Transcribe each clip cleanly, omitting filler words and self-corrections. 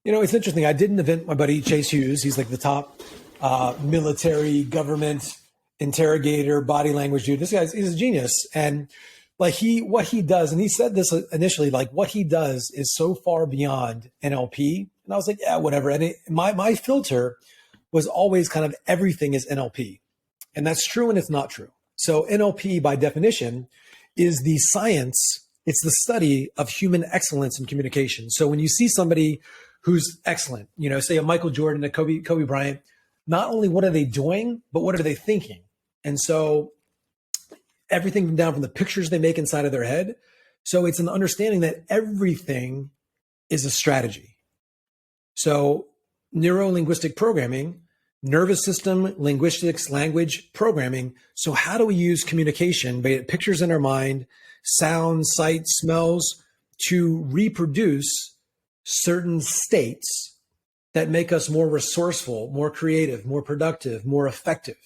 It's interesting. I did an event with my buddy Chase Hughes. He's like the top military government interrogator, body language dude. This guy's he's a genius. And like what he does, and he said this initially, like what he does is so far beyond NLP. And I was like, yeah, whatever. And my filter was always kind of everything is NLP. And that's true and it's not true. So NLP by definition is the science, it's the study of human excellence in communication. So when you see somebody who's excellent, say a Michael Jordan, a Kobe Bryant, not only what are they doing, but what are they thinking? And so everything down from the pictures they make inside of their head. So it's an understanding that everything is a strategy. So neuro-linguistic programming, nervous system, linguistics, language, programming. So how do we use communication, be it pictures in our mind, sounds, sights, smells, to reproduce certain states that make us more resourceful, more creative, more productive, more effective?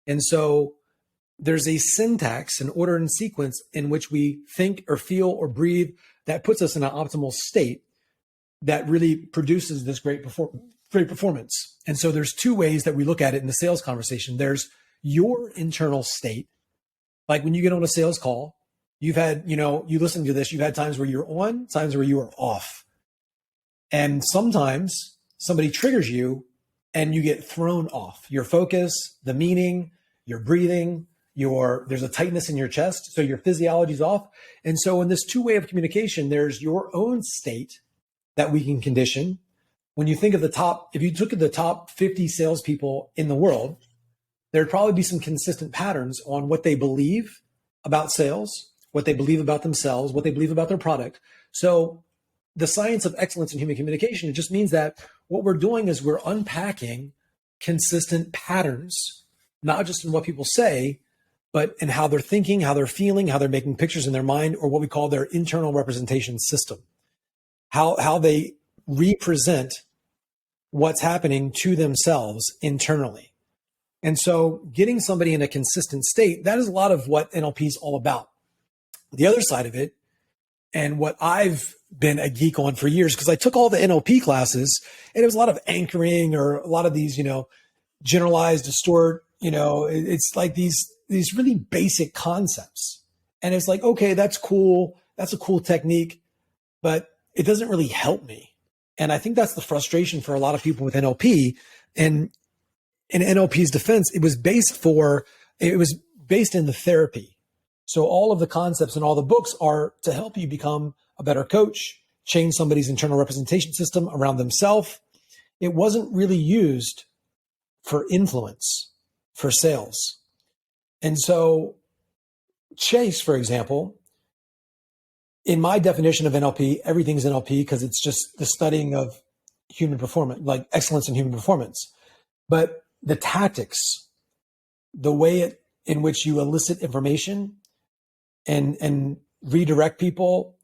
And so there's a syntax, an order and sequence in which we think or feel or breathe that puts us in an optimal state that really produces this great performance. And so there's two ways that we look at it in the sales conversation. There's your internal state. Like when you get on a sales call, you've had, you listen to this, you've had times where you're on, times where you are off. And sometimes somebody triggers you and you get thrown off. Your focus, the meaning, your breathing, there's a tightness in your chest, so your physiology is off. And so in this two-way of communication, there's your own state that we can condition. When you think of if you took the top 50 salespeople in the world, there'd probably be some consistent patterns on what they believe about sales, what they believe about themselves, what they believe about their product. So the science of excellence in human communication, it just means that what we're doing is we're unpacking consistent patterns, not just in what people say, but in how they're thinking, how they're feeling, how they're making pictures in their mind, or what we call their internal representation system, how they represent what's happening to themselves internally. And so getting somebody in a consistent state, that is a lot of what NLP is all about. The other side of it, and what I've been a geek on for years, because I took all the NLP classes, and it was a lot of anchoring or a lot of these, generalized, distort, it's like these really basic concepts. And it's like, okay, that's cool. That's a cool technique, but it doesn't really help me. And I think that's the frustration for a lot of people with NLP. And in NLP's defense, it was based in the therapy. So all of the concepts and all the books are to help you become a better coach, change somebody's internal representation system around themselves. It wasn't really used for influence, for sales. And so Chase, for example, in my definition of NLP, everything's NLP because it's just the studying of human performance, like excellence in human performance. But the tactics, the way in which you elicit information and redirect people,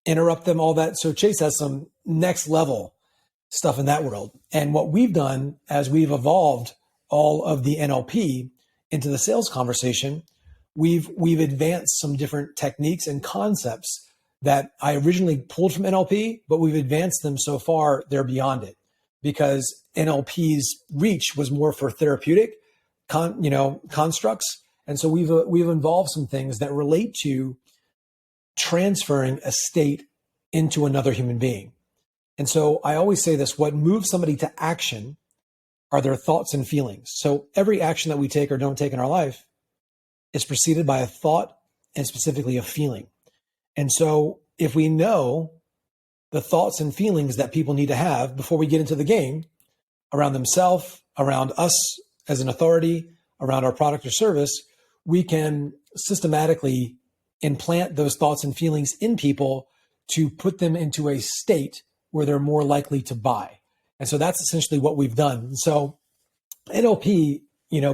interrupt them, all that. So Chase has some next level stuff in that world. And what we've done as we've evolved all of the NLP into the sales conversation, we've advanced some different techniques and concepts that I originally pulled from NLP, but we've advanced them so far they're beyond it, because NLP's reach was more for therapeutic constructs. And so we've involved some things that relate to transferring a state into another human being. And so I always say this: what moves somebody to action are their thoughts and feelings. So every action that we take or don't take in our life is preceded by a thought and specifically a feeling. And so if we know the thoughts and feelings that people need to have before we get into the game around themselves, around us as an authority, around our product or service, we can systematically implant those thoughts and feelings in people to put them into a state where they're more likely to buy. And so that's essentially what we've done. So NLP,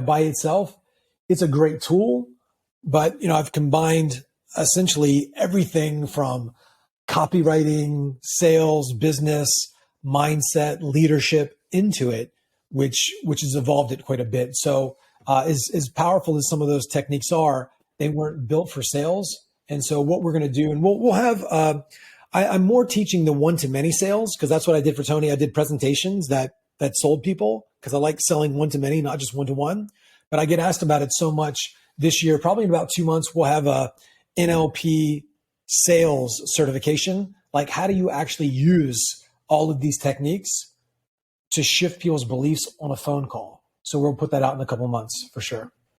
by itself, it's a great tool, but, I've combined essentially everything from copywriting, sales, business, mindset, leadership into it, which has evolved it quite a bit. So as powerful as some of those techniques are, they weren't built for sales. And so what we're going to do, and we'll have I'm more teaching the one-to-many sales because that's what I did for Tony. I did presentations that sold people because I like selling one-to-many, not just one-to-one. But I get asked about it so much this year. Probably in about 2 months, we'll have a NLP sales certification. Like, how do you actually use all of these techniques to shift people's beliefs on a phone call? So we'll put that out in a couple months for sure.